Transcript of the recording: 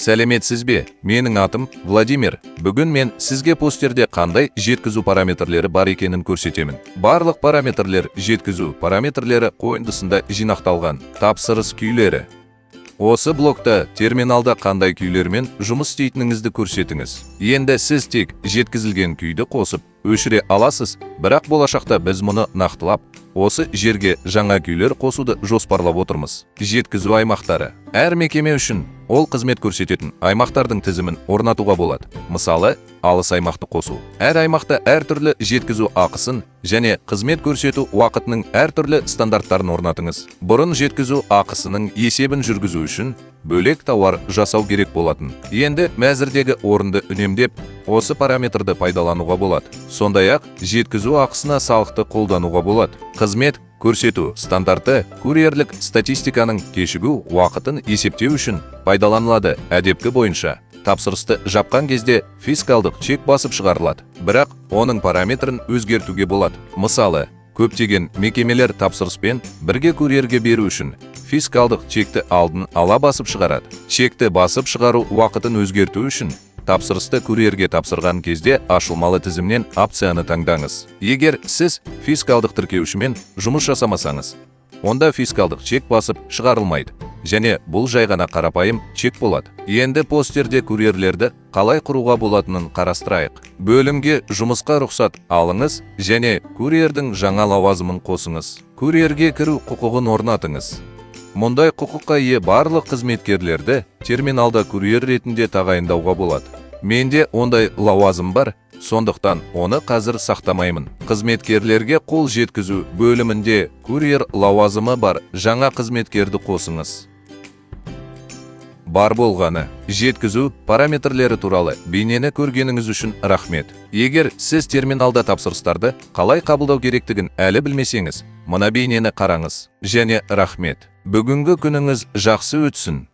Сәлеметсіз бе? Менің атым Владимир. Бүгін мен сізге постерде қандай жеткізу параметрлері бар екенін көрсетемін. Барлық параметрлер жеткізу параметрлері қойындысында жинақталған. Тапсырыс күйлері. Осы блокта терминалда қандай күйлермен жұмыс істейтініңізді көрсетіңіз. Енді сіз тек жеткізілген күйді қосып, өшіре аласыз, бірақ болашақта біз мұны нақтылап, осы жерге жаңа күйлер қосуды жоспарлап отырмыз. Жеткізу аймақтары. Әр мекеме үшін ол қызмет көрсететін аймақтардың тізімін орнатуға болады. Мысалы, алыс аймақты қосу. Әр аймақта әртүрлі жеткізу ақысын және қызмет көрсету уақытының әртүрлі стандарттарын орнатыңыз. Бұрын жеткізу ақысының есебін жүргізу үшін бөлек тауар жасау керек болатын. Енді мәзірдегі орынды үнемдеп, осы параметрді пайдалануға болады. Сондай-ақ жеткізу ақысына салықты қолдануға болады. Қызмет көрсету стандарты курьерлік статистиканың кешігу уақытын есептеу үшін пайдаланылады. Әдепкі бойынша тапсырысты жапқан кезде фискалдық чек басып шығарылады, бірақ оның параметрін өзгертуге болады. Мысалы, көптеген мекемелер тапсырыспен бірге курьерге беру үшін фискалдық чекті алдын ала басып шығарады. Чекті басып шығару уақытын өзгерту үшін тапсырысты курьерге тапсырған кезде ашылмалы тізімнен опцияны таңдаңыз. Егер сіз фискалдық тіркеушімен жұмыс жасамасаңыз, онда фискалдық чек басып шығарылмайды, және бұл жай ғана қарапайым чек болады. Енді постерде курьерлерді қалай құруға болатынын қарастырайық. Бөлімге жұмысқа рұқсат алыңыз және курьердің жаңа лауазымын қосыңыз. Курьерге кіру құқығын орнатыңыз. Мұндай құқыққа ие барлық қызметкерлерді терминалда курьер ретінде тағайындауға болады. Менде ондай лауазым бар, сондықтан оны қазір сақтамаймын. Қызметкерлерге қол жеткізу бөлімінде курьер лауазымы бар жаңа қызметкерді қосыңыз. Бар болғаны. Жеткізу параметрлері туралы бейнені көргеніңіз үшін рахмет. Егер сіз терминалда тапсырыстарды қалай қабылдау керектігін әлі білмесеңіз, мына бейнені қараңыз. Және рахмет. Бүгінгі күніңіз жақсы өтсін.